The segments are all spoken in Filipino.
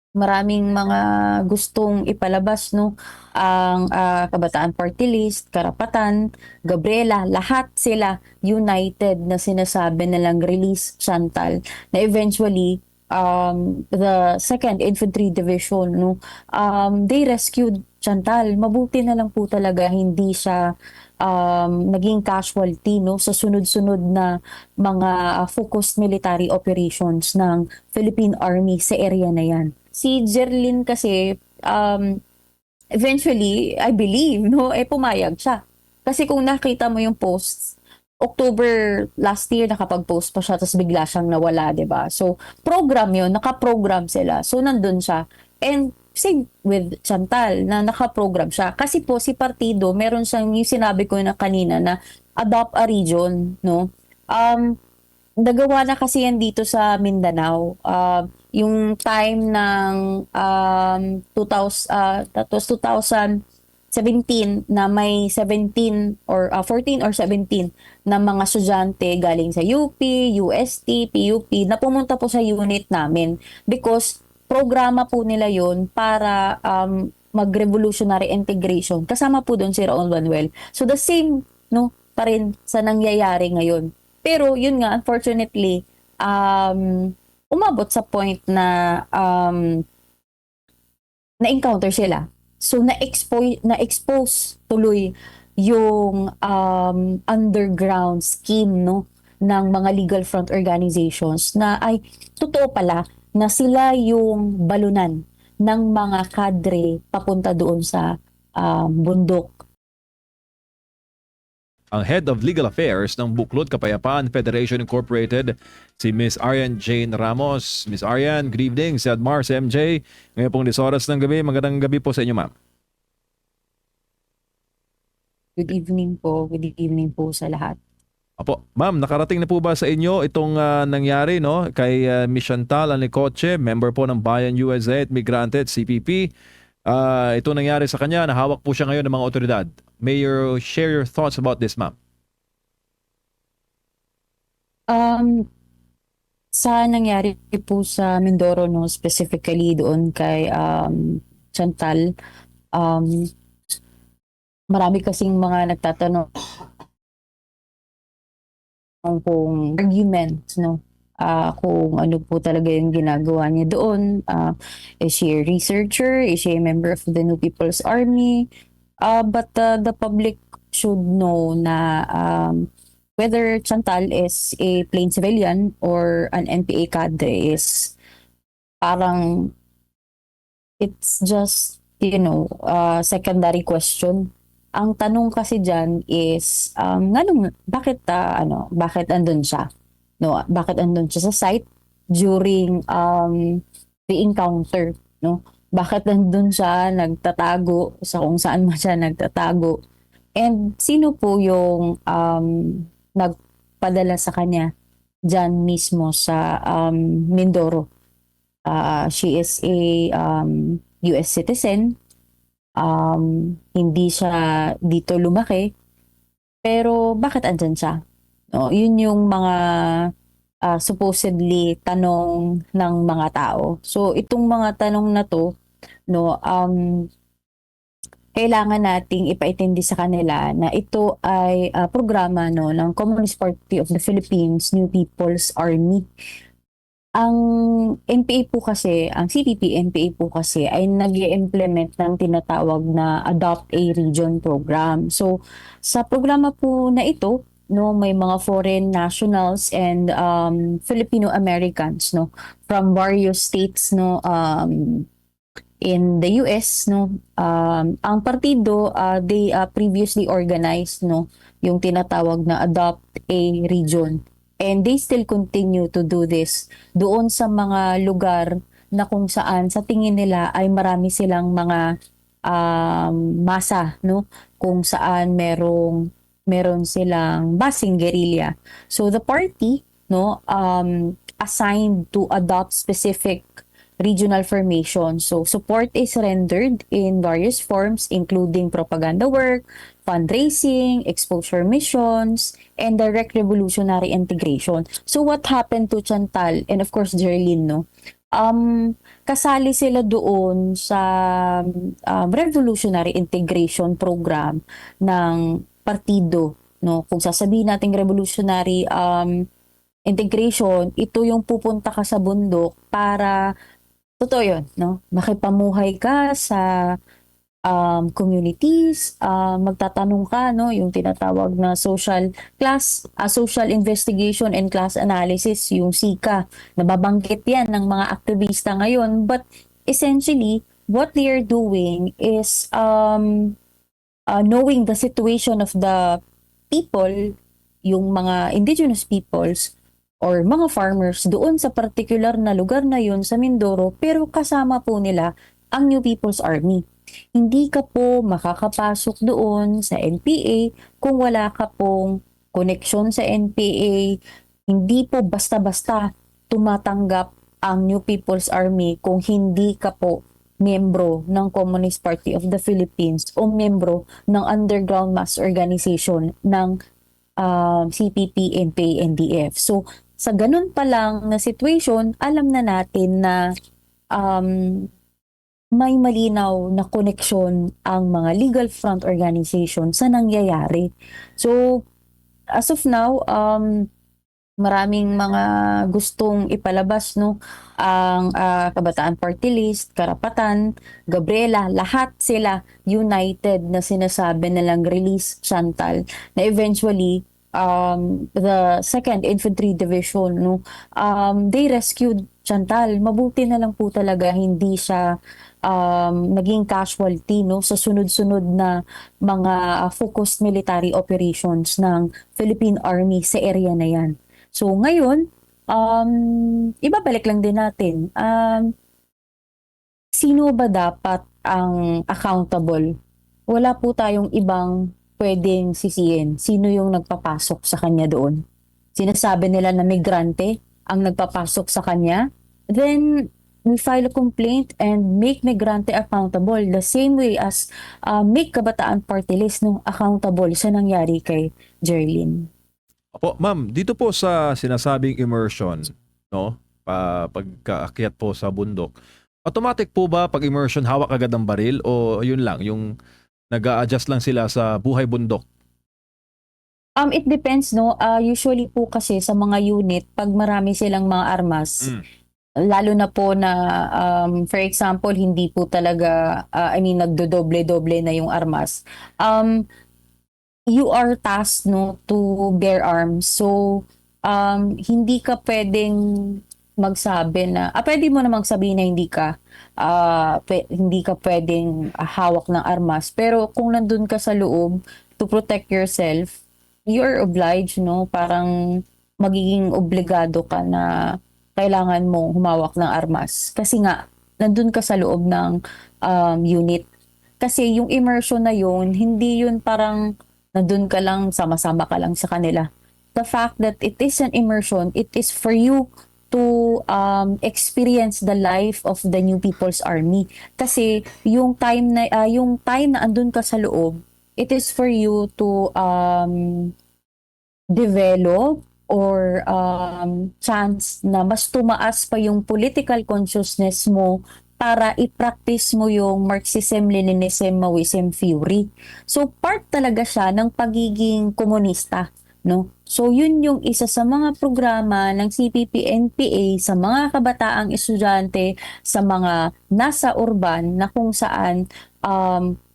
Maraming mga gustong ipalabas, no? Ang Kabataan Party List, Karapatan, Gabriela, lahat sila united na sinasabi nilang release Chantal, na eventually the Second Infantry Division, no, they rescued Chantal. Mabuti na lang po talaga hindi siya naging casualty, no, sa sunod-sunod na mga focused military operations ng Philippine Army sa area na yan. Si Jerlyn kasi, eventually, I believe, no, pumayag siya. Kasi kung nakita mo yung posts, October last year nakapag-post pa siya tapos bigla siyang nawala, 'di ba? So, program 'yun, naka-program sila. So, nandun siya. And same with Chantal na naka-program siya. Kasi po si partido, meron siyang yung sinabi ko na kanina na adopt a region, no? Nagawa na kasi yan dito sa Mindanao. Yung time ng 2000, that was 2017 na may 17 or 14 or 17 na mga estudyante galing sa UP, UST, PUP na pumunta po sa unit namin because programa po nila yon para mag-revolutionary integration. Kasama po doon si Raul Manuel. So the same, no, pa rin sa nangyayari ngayon. Pero yun nga, unfortunately, umabot sa point na na-encounter sila. So na-expose tuloy yung underground scheme, no, ng mga legal front organizations na ay totoo pala na sila yung balunan ng mga kadre papunta doon sa bundok. Ang Head of Legal Affairs ng Buklod Kapayapaan Federation Incorporated, si Miss Arian Jane Ramos. Miss Arian, good evening sa Mars MJ. Ngayon pong 10 oras ng gabi, magandang gabi po sa inyo, ma'am. Good evening po. Good evening po sa lahat. Apo, ma'am, nakarating na po ba sa inyo itong nangyari, no, kay Miss Chantal Anicoche, member po ng Bayan USA at Migrante at CPP? Ito nangyari sa kanya, nahawak po siya ngayon ng mga otoridad. May you share your thoughts about this, ma'am? Um, sa nangyari po sa Mindoro, no, specifically doon kay Chantal, um, marami kasing mga nagtatanong kung arguments, no, kung ano po talaga yung ginagawa niya doon. Is she a researcher? Is she a member of the New People's Army? But the public should know na whether Chantal is a plain civilian or an NPA cadre is parang it's just, secondary question. Ang tanong kasi diyan is, bakit, bakit andun siya? No, bakit andun siya sa site during the encounter, no? Bakit nandun siya nagtatago sa kung saan man siya nagtatago? And sino po yung nagpadala sa kanya diyan mismo sa Mindoro? She is a US citizen. Hindi siya dito lumaki. Pero bakit andyan siya? No, yun yung mga supposedly tanong ng mga tao. So itong mga tanong na to, no, kailangan nating ipaintindi sa kanila na ito ay programa, no, ng Communist Party of the Philippines, New People's Army. Ang NPA po kasi, ang CPP NPA po kasi ay nag-i-implement ng tinatawag na Adopt a Region program. So, sa programa po na ito, no, may mga foreign nationals and Filipino Americans, no, from various states, no, in the US, no, ang partido, they previously organized, no, yung tinatawag na Adopt a Region. And they still continue to do this doon sa mga lugar na kung saan sa tingin nila ay marami silang mga masa, no, kung saan meron silang basing guerrilla. So the party, no, assigned to adopt specific regional formation. So support is rendered in various forms including propaganda work, fundraising, exposure missions, and direct revolutionary integration. So what happened to Chantal and of course Jerlyn, no? kasali sila doon sa Revolutionary Integration Program ng partido, no? Kung sasabihin nating revolutionary integration, ito yung pupunta ka sa bundok para totoo yun, no? Makipamuhay ka sa communities, magtatanong ka, no, yung tinatawag na social investigation and class analysis, yung SICA. Nababanggit yan ng mga aktivista ngayon. But essentially, what they are doing is knowing the situation of the people, yung mga indigenous peoples or mga farmers doon sa particular na lugar na yun sa Mindoro, pero kasama po nila ang New People's Army. Hindi ka po makakapasok doon sa NPA kung wala ka pong koneksyon sa NPA. Hindi po basta-basta tumatanggap ang New People's Army kung hindi ka po membro ng Communist Party of the Philippines o membro ng underground mass organization ng CPP, NPA, NDF. So, sa ganun pa lang na situation, alam na natin na um, may malinaw na koneksyon ang mga legal front organization sa nangyayari. So, as of now, maraming mga gustong ipalabas, no, ang Kabataan Party List, Karapatan, Gabriela, lahat sila united na sinasabi nilang release Chantal, na eventually the 2nd Infantry Division, no, they rescued Chantal. Mabuti na lang po talaga hindi siya naging casualty, no, sa sunod-sunod na mga focused military operations ng Philippine Army sa area na yan. So ngayon, ibabalik lang din natin, sino ba dapat ang accountable? Wala po tayong ibang pwedeng sisihin. Sino yung nagpapasok sa kanya doon? Sinasabi nila na migrante ang nagpapasok sa kanya. Then, we file a complaint and make migrante accountable the same way as make Kabataan Party List no, accountable sa nangyari kay Jerlyn. Opo, ma'am, dito po sa sinasabing immersion, no? Pagkaakyat po sa bundok, automatic po ba pag immersion hawak agad ang baril o yun lang, yung nag-a-adjust lang sila sa buhay bundok? It depends, no? Usually po kasi sa mga unit, pag marami silang mga armas, lalo na po na, for example, hindi po talaga, nagdodoble-doble na yung armas. You are tasked, no, to bear arms. So, hindi ka pwedeng magsabi na, pwede mo namang sabihin na hindi ka pwedeng hawak ng armas. Pero kung nandun ka sa loob to protect yourself, you're obliged, no? Parang magiging obligado ka na kailangan mong humawak ng armas. Kasi nga, nandun ka sa loob ng unit. Kasi yung immersion na yun, hindi yun parang nandun ka lang, sama-sama ka lang sa kanila. The fact that it is an immersion, it is for you to experience the life of the New People's Army. Kasi yung time na andun ka sa loob, it is for you to develop or chance na mas tumaas pa yung political consciousness mo para i-practice mo yung Marxism, Leninism, Maoism theory. So part talaga siya ng pagiging komunista, no? So yun yung isa sa mga programa ng CPP-NPA sa mga kabataang estudyante sa mga nasa urban na kung saan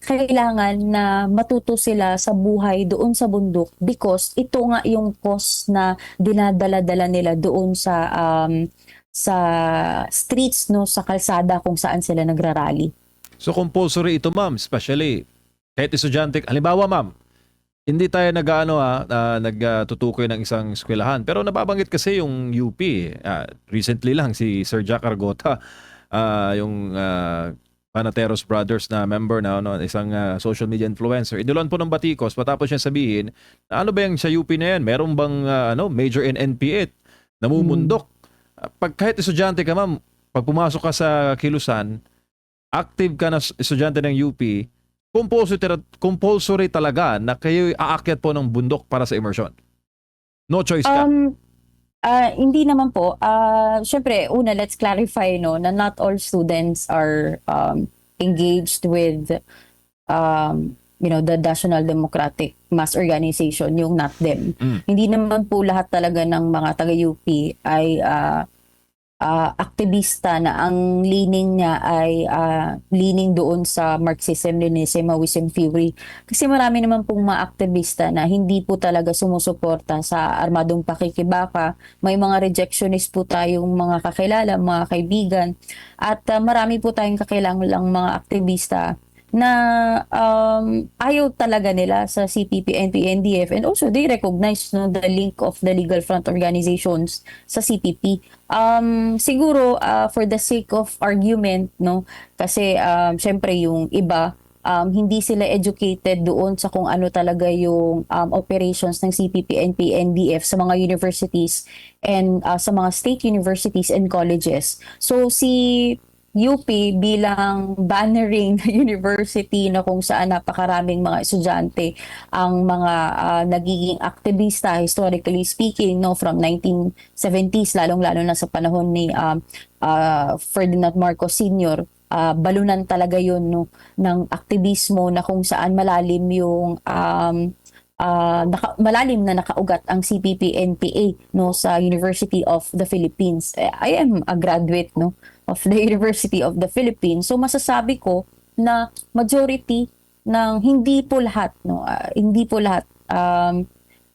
kailangan na matuto sila sa buhay doon sa bundok because ito nga yung cause na dinadala-dala nila doon sa streets, no, sa kalsada kung saan sila nagrarally. So compulsory ito, ma'am, especially kahit estudyante. Halimbawa, ma'am, hindi tayo nagtutukoy ng isang eskwelahan. Pero nababanggit kasi yung UP. Recently lang si Sir Jack Argota, yung Panateros Brothers na member na isang social media influencer. Inulan po ng batikos matapos niya sabihin na ano ba yung sa UP na yan? Meron bang major in NPA namumundok? Pag kahit estudyante ka, ma'am, pag pumasok ka sa Kilusan, active ka na estudyante ng UP, compulsory talaga na kayo aakyat po ng bundok para sa immersion. No choice ka. Hindi naman po. Syempre, una, let's clarify no, na not all students are engaged with the National Democratic Mass Organization, yung NATDEM. Mm. Hindi naman po lahat talaga ng mga taga-UP ay aktivista na ang leaning niya ay leaning doon sa Marxism, Leninism, Maoism theory. Kasi marami naman pong mga aktivista na hindi po talaga sumusuporta sa armadong pakikibaka. May mga rejectionist po tayong mga kakilala, mga kaibigan. At marami po tayong kakilalang mga aktivista na ayaw talaga nila sa CPP, NP, NDF, and also they recognize no, the link of the legal front organizations sa CPP. Siguro for the sake of argument, no, kasi syempre yung iba hindi sila educated doon sa kung ano talaga yung operations ng CPP, NP, NDF sa mga universities and sa mga state universities and colleges. So si UP bilang bannering university na kung saan napakaraming mga estudyante ang mga nagiging aktivista historically speaking no from 1970s lalong-lalo na sa panahon ni Ferdinand Marcos Sr. Balunan talaga yun no ng aktivismo na kung saan malalim yung malalim na nakaugat ang CPP-NPA no sa University of the Philippines. I am a graduate no of the University of the Philippines. So masasabi ko na majority ng hindi po lahat no hindi po lahat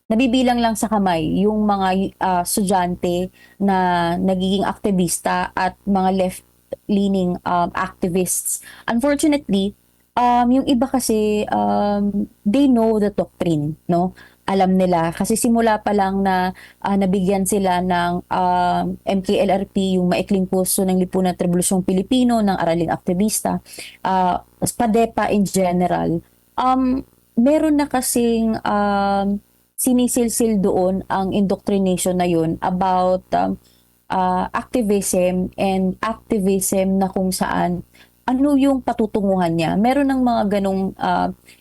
nabibilang lang sa kamay yung mga estudyante na nagiging aktivista at mga left-leaning activists. Unfortunately, yung iba kasi they know the doctrine, no? Alam nila kasi simula pa lang na nabigyan sila ng MKLRP, yung Maikling Puso ng Lipunan at Rebolusyong Pilipino ng Araling Aktivista, PADEPA in general. Meron na kasing sinisilsil doon ang indoctrination na yun about activism and activism na kung saan ano yung patutunguhan niya. Meron ng mga ganong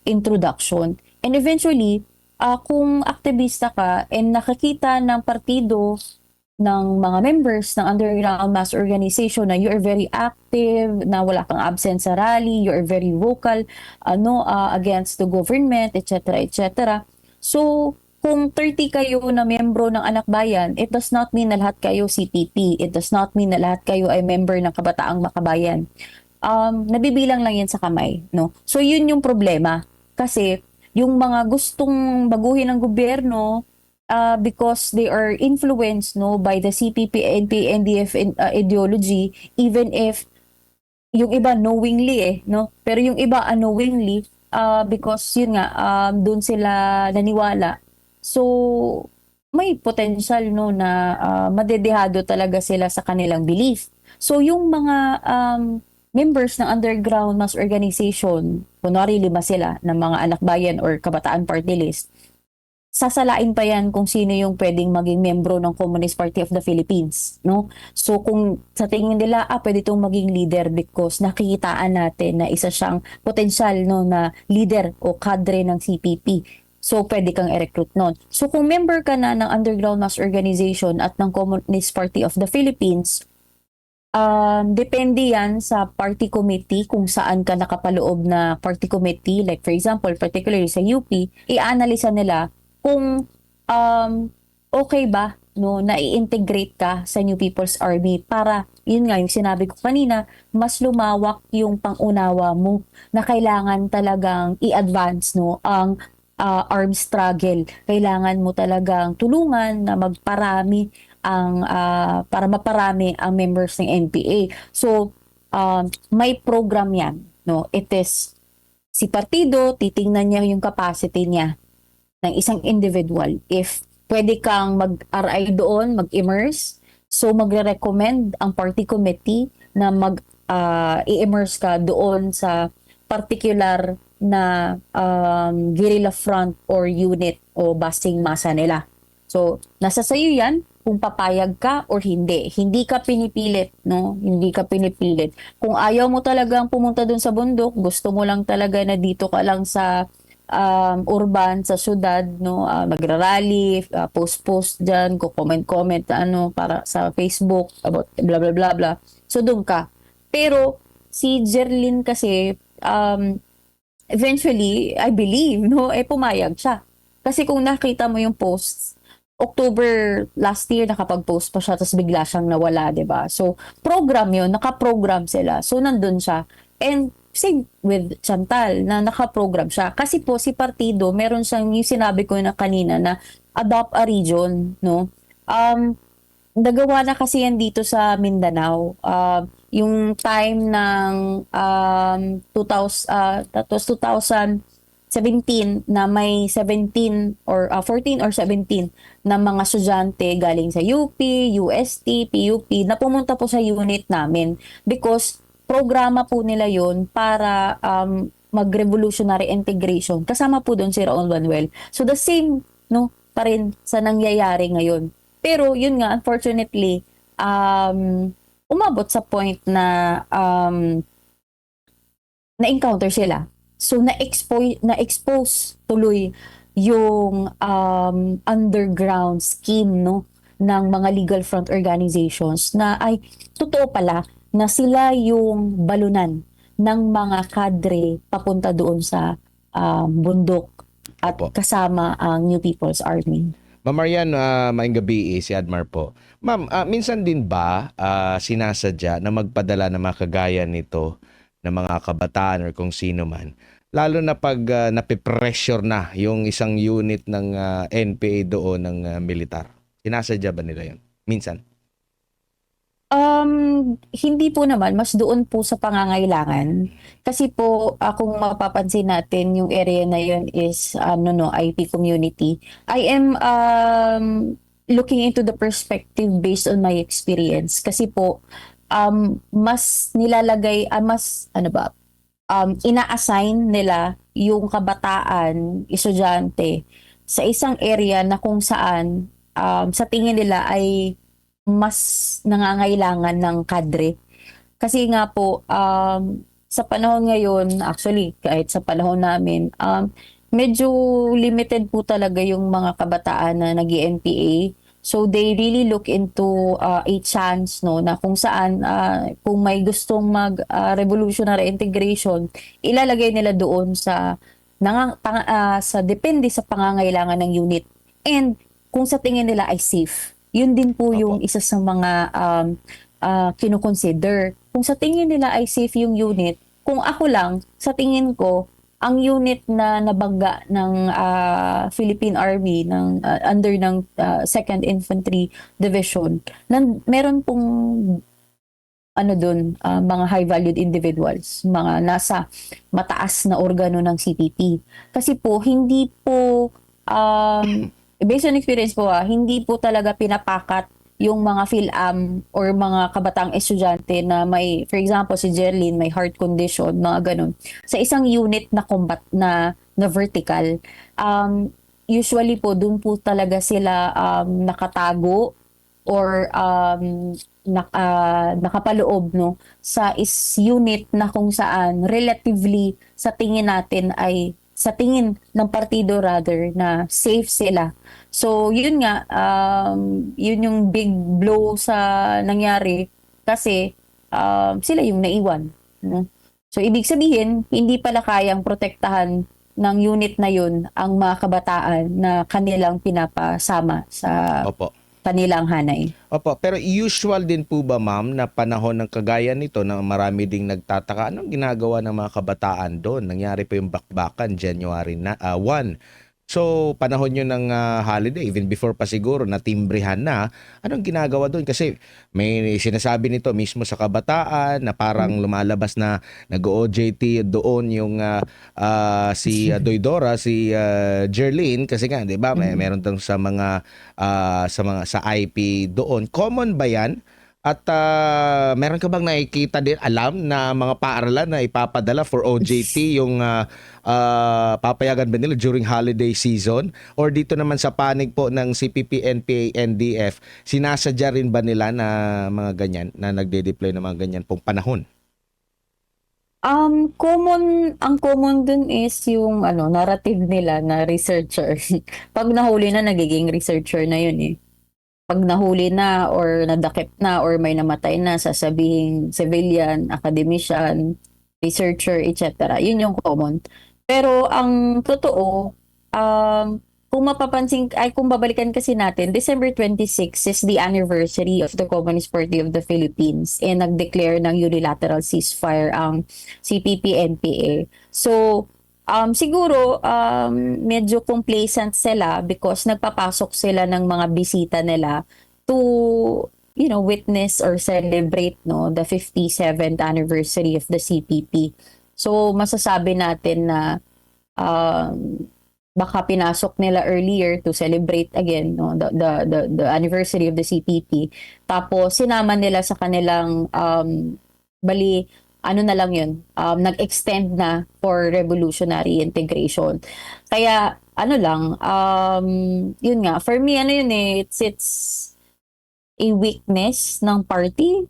introduction. And eventually, kung aktivista ka and nakakita ng partido ng mga members ng underground mass organization na you are very active, na wala kang absent sa rally, you are very vocal against the government, etc. etc. So, kung 30 kayo na membro ng Anak Bayan, it does not mean na lahat kayo CPP. It does not mean na lahat kayo ay member ng Kabataang Makabayan. Nabibilang lang yan sa kamay, no? So yun yung problema kasi yung mga gustong baguhin ng gobyerno because they are influenced no by the CPP, NP, NDF ideology, even if yung iba knowingly no, pero yung iba unknowingly because yun nga doon sila naniwala. So may potential no na madedehado talaga sila sa kanilang belief. So yung mga members ng underground mass organization, kunwari 5 sila ng mga Anak Bayan or Kabataan Party List, sasalain pa yan kung sino yung pwedeng maging membro ng Communist Party of the Philippines, no? So kung sa tingin nila, pwede itong maging leader because nakikitaan natin na isa siyang potensyal no, na leader o kadre ng CPP. So pwede kang i-recruit nun. So kung member ka na ng underground mass organization at ng Communist Party of the Philippines, depende yan sa party committee kung saan ka nakapaloob na party committee. Like for example, particularly sa UP, i-analysa nila kung okay ba no, na i-integrate ka sa New People's Army para, yun nga yung sinabi ko kanina, mas lumawak yung pangunawa mo na kailangan talagang i-advance no, ang armed struggle. Kailangan mo talagang tulungan na magparami ang para maparami ang members ng NPA. So may program yan, no? It is si partido titingnan niya yung capacity niya ng isang individual. If pwede kang mag-RI doon, mag-immerse, so magre-recommend ang party committee na i-immerse ka doon sa particular na guerrilla front or unit o basing masa nila. So, nasa sayo yan kung papayag ka or hindi. Hindi ka pinipilit, no? Hindi ka pinipilit. Kung ayaw mo talagang pumunta dun sa bundok, gusto mo lang talaga na dito ka lang sa urban sa syudad, no, nagrarally, post-post diyan, comment-comment para sa Facebook about blah blah blah blah. So doon ka. Pero si Jerlyn kasi eventually, I believe, no, pumayag siya. Kasi kung nakita mo yung posts, October last year nakapag-post pa siya tapos bigla siyang nawala, 'di ba? So, program 'yun, naka-program sila. So, nandun siya. And same with Chantal na naka-program siya. Kasi po si partido, meron siyang yung sinabi ko na kanina na adopt a region, no? Nagawa na kasi yan dito sa Mindanao. Yung time ng 2000, that was 2017 na may 17 or 14 or 17 na mga estudyante galing sa UP, UST, PUP na pumunta po sa unit namin because programa po nila yon para mag-revolutionary integration. Kasama po doon si Raul Manuel. So the same no pa rin sa nangyayari ngayon. Pero yun nga, unfortunately, umabot sa point na na-encounter sila. So na-expose tuloy yung underground scheme no ng mga legal front organizations na ay totoo pala na sila yung balunan ng mga kadre papunta doon sa bundok at Opo. kasama ang New People's Army. Ma'am Marian, maayong gabi, si Admar po. Ma'am, minsan din ba sinasadya na magpadala ng mga kagaya nito ng mga kabataan or kung sino man, lalo na pag napipressure na yung isang unit ng NPA doon ng militar? Sinasadya ba nila yun? Minsan. Hindi po naman, mas doon po sa pangangailangan. Kasi po, kung mapapansin natin, yung area na yun is, IP community. I am looking into the perspective based on my experience. Kasi po, mas nilalagay, ina-assign nila yung kabataan, estudyante, sa isang area na kung saan, sa tingin nila ay mas nangangailangan ng kadre. Kasi nga po, sa panahon ngayon, actually, kahit sa panahon namin, medyo limited po talaga yung mga kabataan na nag-NPA. So, they really look into a chance, no, na kung saan, kung may gustong mag-revolutionary integration, ilalagay nila doon sa, sa depende sa pangangailangan ng unit. And kung sa tingin nila ay safe. Yun din po yung isa sa mga kinoconsider. Kung sa tingin nila ay safe yung unit, kung ako lang, sa tingin ko, ang unit na nabangga ng Philippine Army under ng 2nd Infantry Division, meron pong mga high-valued individuals, mga nasa mataas na organo ng CPP. Kasi po, hindi po based on experience po hindi po talaga pinapakat yung mga PhilAm or mga kabatang estudyante na may, for example, si Jerlyn may heart condition, mga ganun, sa isang unit na combat na vertical. Usually po, dun po talaga sila nakatago or nakapaloob no, sa unit na kung saan relatively sa tingin natin ay sa tingin ng partido rather na safe sila. So yun nga, yun yung big blow sa nangyari kasi sila yung naiwan. No? So ibig sabihin, hindi pala kayang protektahan ng unit na yun ang mga kabataan na kanilang pinapasama sa Opo. kanilang hanay. Opo, pero usual din po ba ma'am na panahon ng kagaya nito na marami ding nagtataka, anong ginagawa ng mga kabataan doon? Nangyari pa yung bakbakan January 1. So, panahon yun ng holiday, even before pa siguro, natimbrehan na. Anong ginagawa doon? Kasi may sinasabi nito mismo sa kabataan na parang lumalabas na nag-OJT doon yung si Doydora, si Jerlyn. Kasi nga, di ba, meron tong sa mga, sa IP doon. Common ba yan? At meron ka bang nakikita din, alam na mga paaralan na ipapadala for OJT yung papayagan ba nila during holiday season? Or dito naman sa panig po ng CPP, NPA, NDF, sinasadya rin ba nila na mga ganyan, na nagde-deploy ng mga ganyan pong panahon? Ang common dun is yung ano, narrative nila na researcher. 'Pag nahuli na, nagiging researcher na yun, eh. 'Pag nahuli na or nadakip na or may namatay na, sasabihing civilian, academician, researcher, et cetera. Yun yung common. Pero ang totoo, kung mapapansin ay kung babalikan kasi natin, December 26 is the anniversary of the Communist Party of the Philippines, and nag-declare ng unilateral ceasefire ang CPP-NPA. So, siguro medyo complacent sila because nagpapasok sila ng mga bisita nila to witness or celebrate the 57th anniversary of the CPP. So masasabi natin na um, baka pinasok nila earlier to celebrate again the anniversary of the CPP, tapos sinama nila sa kanilang bali ano na lang yun, nag-extend na for revolutionary integration. Kaya ano lang, yun nga, for me ano yun eh, it's a weakness ng party.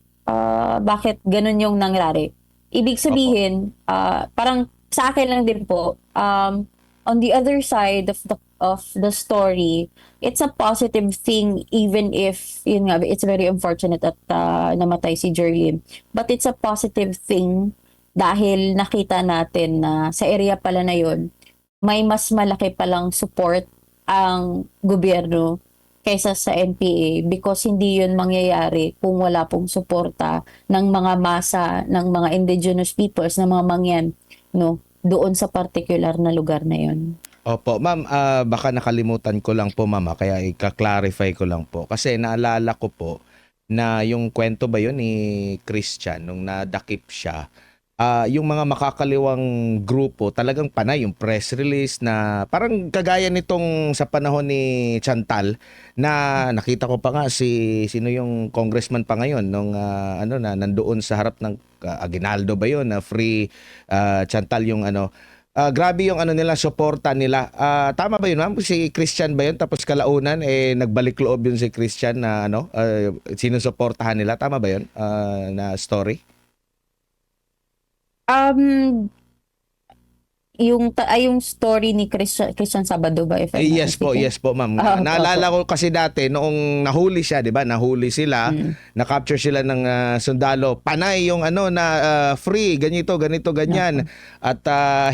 Bakit ganun yung nangyari? Ibig Opo. sabihin, parang sa akin lang din po, on the other side of the story, it's a positive thing even if yun nga, it's very unfortunate at namatay si Jerlyn. But it's a positive thing dahil nakita natin na sa area pala na yun, may mas malaki palang support ang gobyerno kaysa sa NPA, because hindi yun mangyayari kung wala pong suporta ng mga masa, ng mga indigenous peoples, ng mga mangyan, no, doon sa particular na lugar na yun. Opo, ma'am, baka nakalimutan ko lang po, ma'am, kaya i-clarify ko lang po. Kasi naalala ko po na yung kwento ba yun ni Christian nung nadakip siya, yung mga makakaliwang grupo talagang panay yung press release na parang kagaya nitong sa panahon ni Chantal na nakita ko pa nga si sino yung congressman pa ngayon nung ano na nandoon sa harap ng Aguinaldo ba yun na free Chantal yung ano. Grabe yung ano nila, suporta nila. Tama ba yun, ma'am? Si Christian ba yun? Tapos kalaunan, nagbalik loob yun si Christian na ano, sinusuportahan nila. Tama ba yun? Na story? Um, yung story ni Christian Sabado ba, if I'm not mistaken? Yes po, ma'am. Opo. Naalala ko kasi dati noong nahuli siya, 'di ba? Nahuli sila, Mm. na-capture sila ng sundalo. Panay yung ano na free, ganito, ganito, Opo. ganyan. At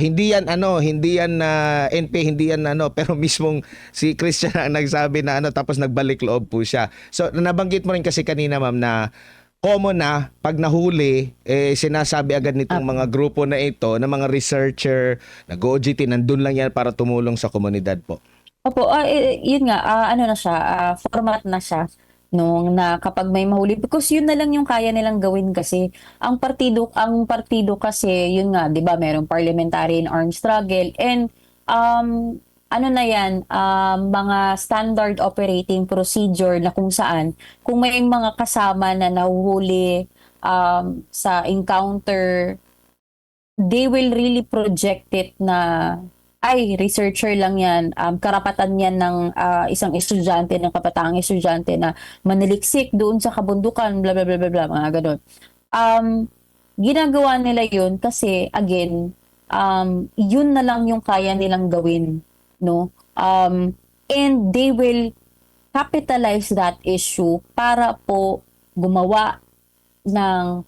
hindi yan ano, hindi yan NP, hindi yan ano, pero mismong si Christian ang nagsabi na ano, tapos nagbalik loob po siya. So nabanggit mo rin kasi kanina, ma'am, na common na pag nahuli, sinasabi agad nitong Opo. mga grupo na ito, na mga researcher, nag-OJT, nandun lang yan para tumulong sa komunidad po. Opo, yun nga, ano na siya, format na siya nung na kapag may mahuli, because yun na lang yung kaya nilang gawin kasi ang partido kasi yun nga, 'di ba, merong parliamentary and armed struggle, and ano na yan, mga standard operating procedure na kung saan kung may mga kasama na nahuhuli sa encounter, they will really project it na ay researcher lang yan, karapatan yan ng isang estudyante, ng kapataang estudyante na maniliksik doon sa kabundukan, bla bla bla bla bla, mga ganun. um, Ginagawa nila yun kasi again, yun na lang yung kaya nilang gawin, no, and they will capitalize that issue para po gumawa ng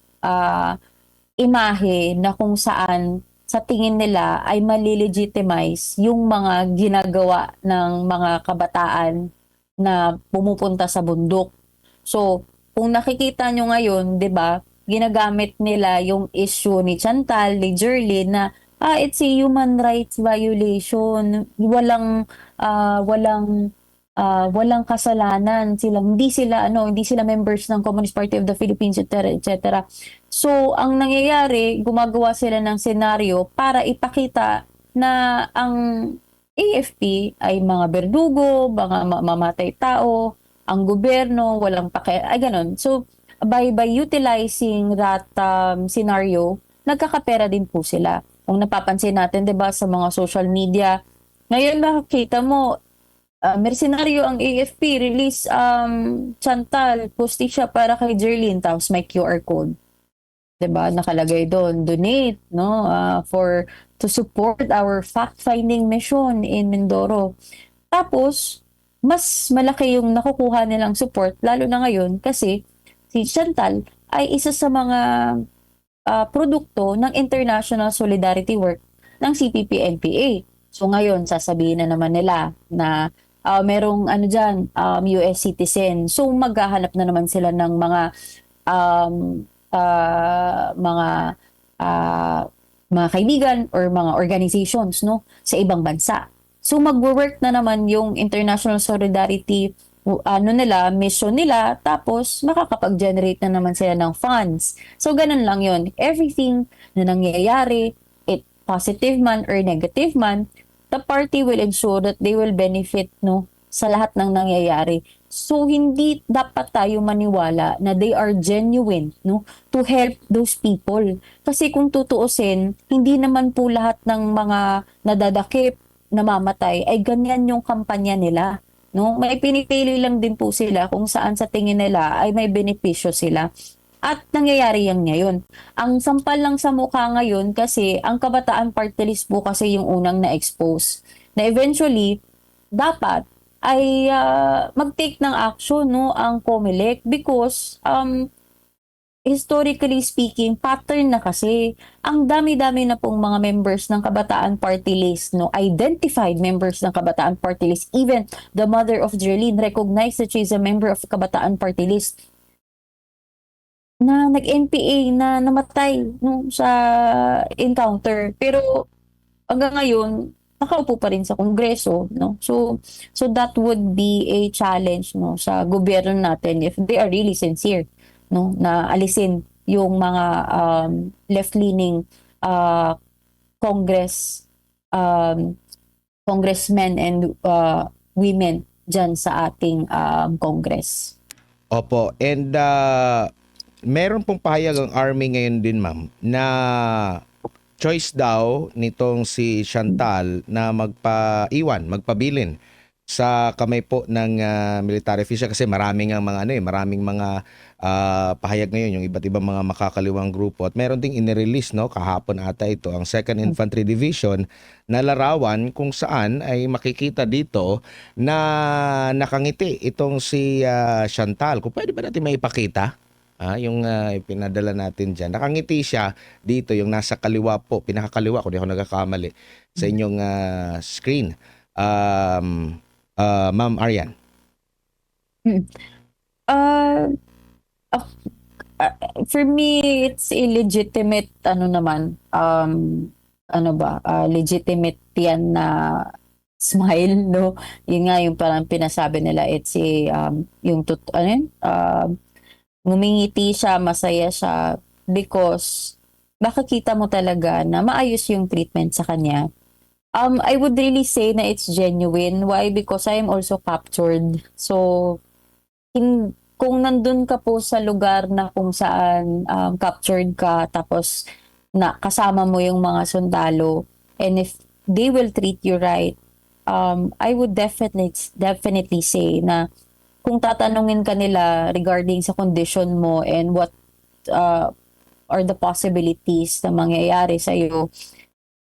imahe na kung saan sa tingin nila ay malilegitimize yung mga ginagawa ng mga kabataan na pumupunta sa bundok. So, kung nakikita nyo ngayon, 'di ba, ginagamit nila yung issue ni Chantal, ni Jerlyn na it's a human rights violation. Walang kasalanan sila. Hindi sila members ng Communist Party of the Philippines, etc., etc. So, ang nangyayari, gumagawa sila ng senaryo para ipakita na ang AFP ay mga berdugo, mga mamatay tao, ang gobyerno, walang ay ganun. So, by utilizing that scenario, nagkakapera din po sila. Kung napapansin natin, 'di ba, sa mga social media, ngayon makikita mo, mersenaryo ang AFP, release Chantal, posti siya para kay Jerlyn, tapos may QR code. 'Di ba? Nakalagay doon, donate, no, for to support our fact-finding mission in Mindoro. Tapos, mas malaki yung nakukuha nilang support, lalo na ngayon kasi si Chantal ay isa sa mga produkto ng International Solidarity Work ng CPP-NPA. So ngayon, sasabihin na naman nila na merong ano dyan, US citizen. So maghahanap na naman sila ng um, mga uh, mga kaibigan or mga organizations, no, sa ibang bansa. So magwo-work na naman yung International Solidarity ano nila, mission nila, tapos makakapag-generate na naman sila ng funds. So ganun lang yun. Everything na nangyayari, it positive man or negative man, the party will ensure that they will benefit, no, sa lahat ng nangyayari. So hindi dapat tayo maniwala na they are genuine, no, to help those people. Kasi kung tutuusin, hindi naman po lahat ng mga nadadakip, namamatay ay ganyan yung kampanya nila, no? May pinipili lang din po sila kung saan sa tingin nila ay may benepisyo sila. At nangyayari yan ngayon. Ang sampal lang sa mukha ngayon kasi ang Kabataan Party List po kasi yung unang na-expose. Na eventually, dapat ay mag-take ng action, no, ang COMELEC because historically speaking, pattern na kasi. Ang dami-dami na pong mga members ng Kabataan Party List, no, identified members ng Kabataan Party List. Even the mother of Jerlyn recognized that she is a member of Kabataan Party List na nag-NPA na namatay, no, sa encounter. Pero hanggang ngayon, nakaupo pa rin sa Kongreso, no? So that would be a challenge, no, sa gobyerno natin if they are really sincere, no, na alisin yung mga left-leaning Congress congressmen and women dyan sa ating Congress. Opo, and meron pong pahayag ang Army ngayon din, ma'am, na choice daw nitong si Chantal na magpabilin sa kamay po ng military official kasi maraming mga pahayag ngayon yung iba't ibang mga makakaliwang grupo at meron ding inirelease, no, kahapon ata ito ang 2nd Infantry Division na larawan kung saan ay makikita dito na nakangiti itong si Chantal. Kung pwede ba natin maipakita? Yung pinadala natin dyan. Nakangiti siya dito, yung nasa kaliwa po, pinakakaliwa, kung di ako nagkakamali, sa inyong screen. Ma'am Arian. For me, it's illegitimate, legitimate yan na smile, no? Yun nga yung parang pinasabi nila, it's ngumingiti siya, masaya siya because makikita mo talaga na maayos yung treatment sa kanya. I would really say na it's genuine. Why? Because I am also captured. So, kung nandun ka po sa lugar na kung saan captured ka, tapos na kasama mo yung mga sundalo, and if they will treat you right, I would definitely say na kung tatanungin ka nila regarding sa condition mo and what are the possibilities na mangyayari sa iyo,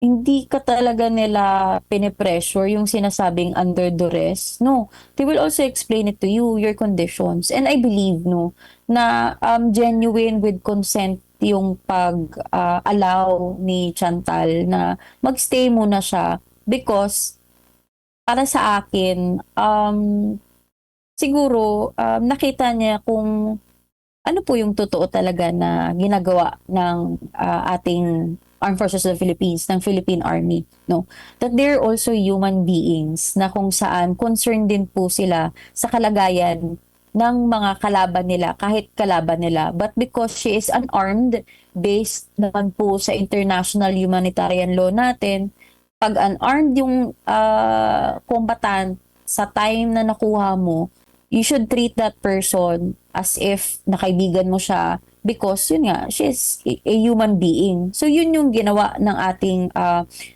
hindi ka talaga nila pinipressure yung sinasabing under duress. No, they will also explain it to you, your conditions. And I believe, no, na genuine with consent yung pag-allow ni Chantal na magstay muna siya because para sa akin, siguro nakita niya kung ano po yung totoo talaga na ginagawa ng ating Armed Forces of the Philippines, ng Philippine Army, no? That they're also human beings na kung saan concerned din po sila sa kalagayan ng mga kalaban nila, kahit kalaban nila. But because she is unarmed, based naman po sa international humanitarian law natin, pag unarmed yung combatant sa time na nakuha mo, you should treat that person as if nakaibigan mo siya because yun nga, she is a human being. So yun yung ginawa ng ating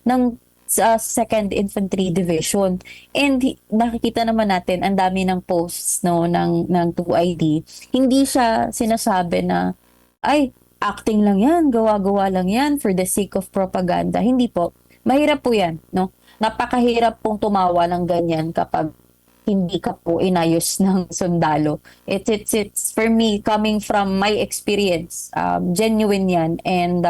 ng 2nd Infantry Division. And nakikita naman natin ang dami ng posts, no, ng 2ID. Hindi siya sinasabi na ay acting lang yan, gawa-gawa lang yan for the sake of propaganda. Hindi po. Mahirap po yan, no? Napakahirap pong tumawa ng ganyan kapag hindi ka po inayos ng sundalo. It's for me, coming from my experience, genuine yan. And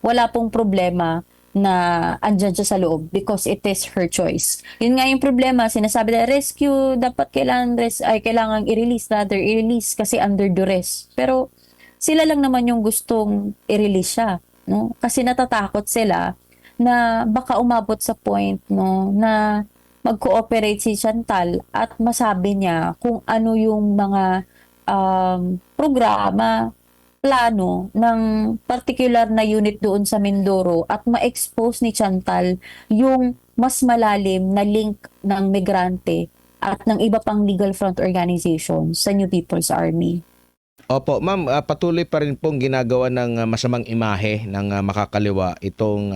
wala pong problema na andyan siya sa loob because it is her choice. Yun nga yung problema, sinasabi na rescue, dapat kailangan i-release kasi under duress. Pero sila lang naman yung gustong i-release siya, no? Kasi natatakot sila na baka umabot sa point, no, na mag-cooperate si Chantal at masabi niya kung ano yung mga programa, plano ng particular na unit doon sa Mindoro at ma-expose ni Chantal yung mas malalim na link ng migrante at ng iba pang legal front organization sa New People's Army. Opo, ma'am, patuloy pa rin pong ginagawa ng masamang imahe ng makakaliwa itong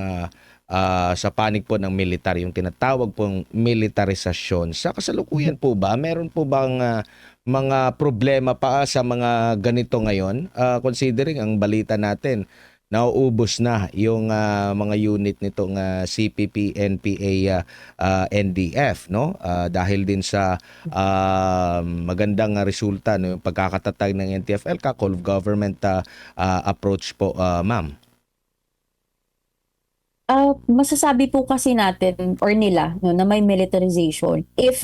sa panig po ng militar, yung tinatawag pong militarisasyon. Sa kasalukuyan po ba, meron po bang mga problema pa sa mga ganito ngayon? Considering ang balita natin, nauubos na yung mga unit nitong CPP, NPA, NDF, no? Dahil din sa magandang resulta, no, yung pagkakatatag ng NTF-ELCA, Call of Government approach po, ma'am. Masasabi po kasi natin or nila, no, na may militarization if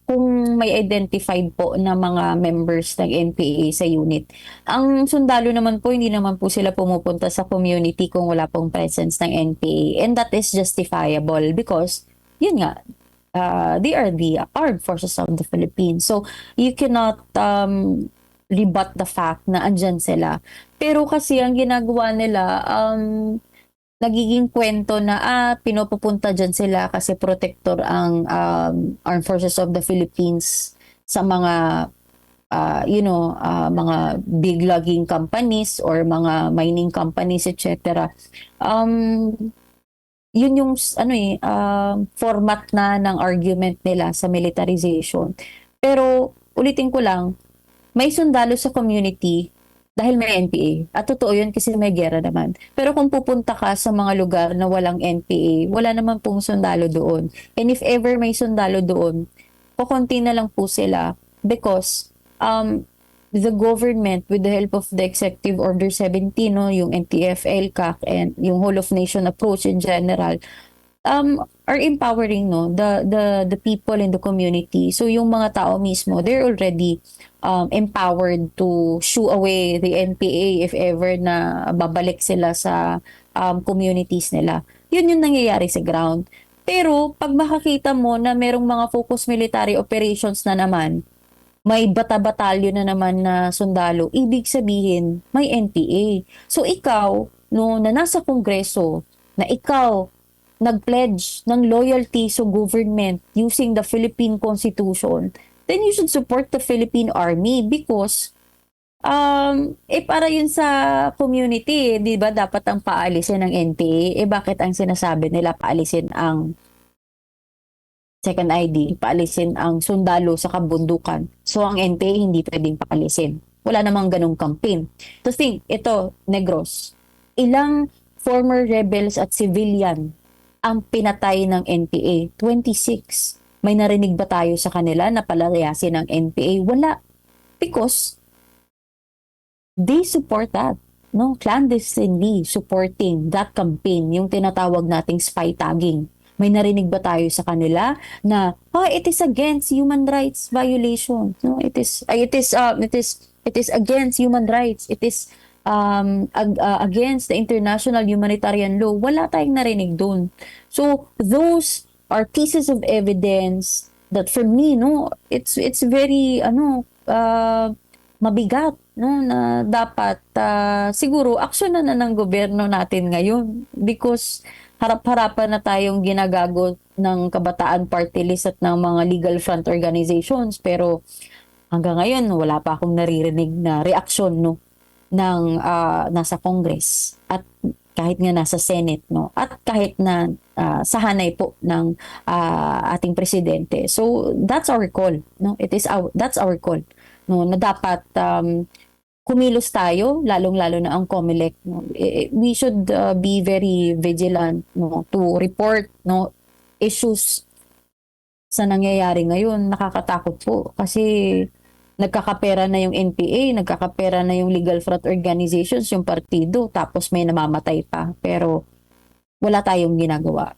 kung may identified po na mga members ng NPA sa unit. Ang sundalo naman po, hindi naman po sila pumupunta sa community kung wala pong presence ng NPA, and that is justifiable because yun nga, they are the armed forces of the Philippines. So you cannot rebut the fact na andyan sila. Pero kasi ang ginagawa nila, nagiging kwento na pinopupunta dyan sila kasi protector ang Armed Forces of the Philippines sa mga mga big logging companies or mga mining companies, etc. Yun yung format na ng argument nila sa militarization. Pero ulitin ko lang, may sundalo sa community dahil may NPA. At totoo yun kasi may gera naman. Pero kung pupunta ka sa mga lugar na walang NPA, wala naman pong sundalo doon. And if ever may sundalo doon, kukunti na lang po sila because the government with the help of the Executive Order 17, no, yung NTF, ELCAC, and yung whole of nation approach in general, are empowering, no, the people in the community. So yung mga tao mismo, they're already empowered to shoo away the NPA if ever na babalik sila sa communities nila. Yun yung nangyayari sa ground. Pero pag makakita mo na merong mga focus military operations na naman, may bata-batalyo na naman na sundalo, ibig sabihin may NPA. So ikaw, no, na nasa kongreso, na ikaw nag-pledge ng loyalty sa government using the Philippine Constitution, then you should support the Philippine Army because para yun sa community, di ba dapat ang paalisin ng NPA? Bakit ang sinasabi nila paalisin ang second ID, paalisin ang sundalo sa kabundukan? So ang NPA hindi pwedeng paalisin. Wala namang ganong campaign. To think, ito, Negros, ilang former rebels at civilian ang pinatay ng NPA? 26. May narinig ba tayo sa kanila na palayasin ng NPA? Wala. Because they support that. No? Clandestinely supporting that campaign, yung tinatawag nating spy tagging. May narinig ba tayo sa kanila na it is against human rights violation? No, it is against human rights. It is against the international humanitarian law. Wala tayong narinig doon. So those are pieces of evidence that for me, no, it's very mabigat, no, na dapat siguro aksyonan na ng gobyerno natin ngayon because harap-harapan na tayong ginagago ng Kabataan Party List at ng mga legal front organizations, pero hanggang ngayon wala pa akong naririnig na reaksyon, no, ng nasa Congress at kahit nga nasa Senate, no, at kahit na sa hanay po ng ating presidente. So that's our call, no, that's our call, no, na dapat kumilos tayo, lalong-lalo na ang COMELEC. No? We should be very vigilant, no, to report, no, issues sa nangyayari ngayon. Nakakatakot po kasi nagkakapera na yung NPA, nagkakapera na yung legal front organizations, yung partido, tapos may namamatay pa. Pero wala tayong ginagawa.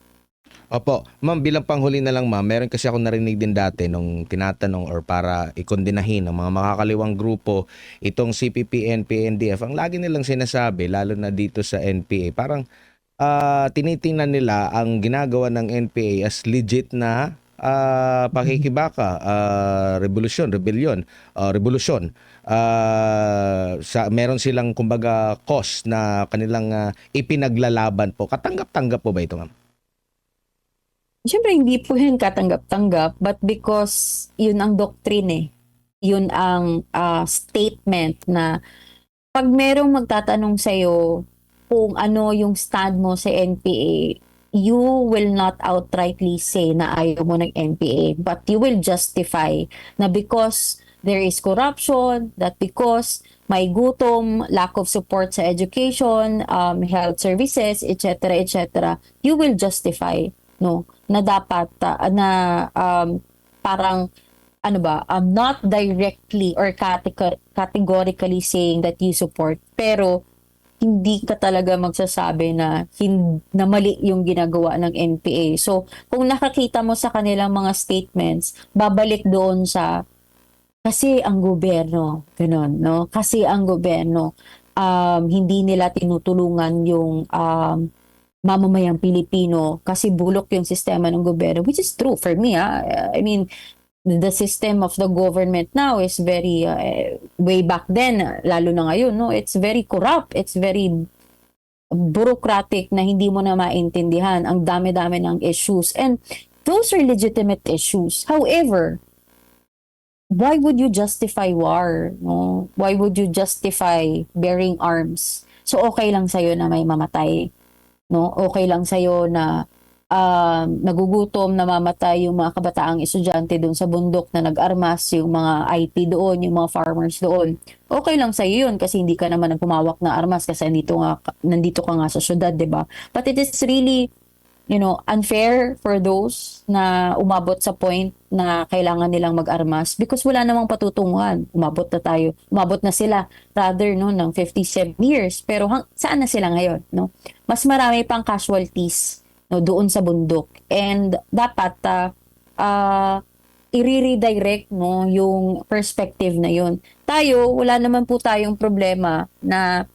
Opo. Ma'am, bilang panghuli na lang ma'am, meron kasi ako narinig din dati nung tinatanong or para ikondinahin ng mga makakaliwang grupo itong CPP, NPA, NDF. Ang lagi nilang sinasabi, lalo na dito sa NPA, parang tinitingnan nila ang ginagawa ng NPA as legit na pakikibaka, rebellion, revolusyon. Meron silang kumbaga cause na kanilang ipinaglalaban po. Katanggap-tanggap po ba ito, ma'am? Siyempre, hindi po yun katanggap-tanggap, but because yun ang doctrine eh. Yun ang statement na pag merong magtatanong sa'yo kung ano yung stand mo sa NPA, you will not outrightly say na ayaw mo ng NPA, but you will justify na because there is corruption, that because may gutom, lack of support sa education, health services, etc., etc., you will justify, no, na dapat na parang ano ba, not directly or categorically saying that you support, pero hindi ka talaga magsasabi na na mali yung ginagawa ng NPA. So, kung nakakita mo sa kanilang mga statements, babalik doon sa kasi ang gobyerno, ganun, no? Kasi ang gobyerno, hindi nila tinutulungan yung mamamayang Pilipino kasi bulok yung sistema ng gobyerno, which is true for me. I mean, the system of the government now is very way back then, lalo na ngayon, no, it's very corrupt, it's very bureaucratic na hindi mo na maintindihan, ang dami-dami ng issues, and those are legitimate issues. However, why would you justify war, no? Why would you justify bearing arms? So okay lang sa'yo na may mamatay, no? Okay lang sa'yo na nagugutom, namamatay yung mga kabataang estudyante doon sa bundok na nag-armas, yung mga IT doon, yung mga farmers doon. Okay lang sa yun kasi hindi ka naman nagpumawak na armas kasi nandito ka nga sa syudad, 'di ba? But it is really, unfair for those na umabot sa point na kailangan nilang mag-armas because wala namang patutunguhan. Umabot na sila rather no ng 57 years. Pero saan na sila ngayon, no? Mas marami pang casualties, no, doon sa bundok, and dapat i-redirect, no, yung perspective na yun. Tayo, wala naman po tayong problema na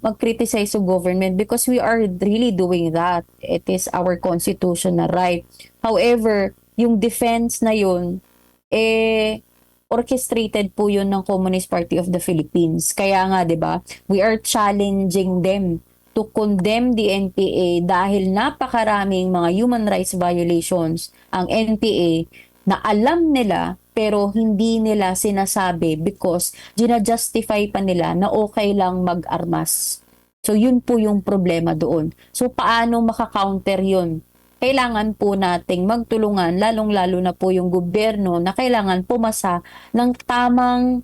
mag-criticize sa government because we are really doing that. It is our constitutional right. However, yung defense na yun, orchestrated po yun ng Communist Party of the Philippines. Kaya nga, 'di ba, we are challenging them to condemn the NPA dahil napakaraming mga human rights violations ang NPA na alam nila pero hindi nila sinasabi because ginajustify pa nila na okay lang mag-armas. So yun po yung problema doon. So paano makakounter yun? Kailangan po nating magtulungan, lalong-lalo na po yung gobyerno na kailangan pumasa ng tamang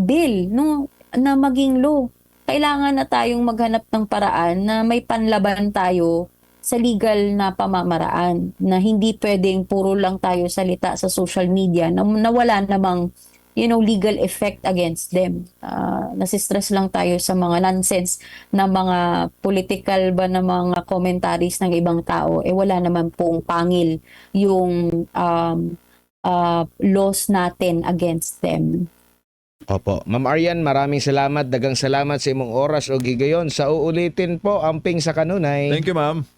bill, no, na maging law. Kailangan na tayong maghanap ng paraan na may panlaban tayo sa legal na pamamaraan, na hindi pwedeng puro lang tayo salita sa social media na wala namang legal effect against them. Nasistress lang tayo sa mga nonsense na mga political ba na mga commentaries ng ibang tao. Wala naman pong pangil yung laws natin against them. Opo. Ma'am Arian, maraming salamat. Dagang salamat sa imong oras o gigayon. Sa uulitin po, amping sa kanunay. Thank you, ma'am.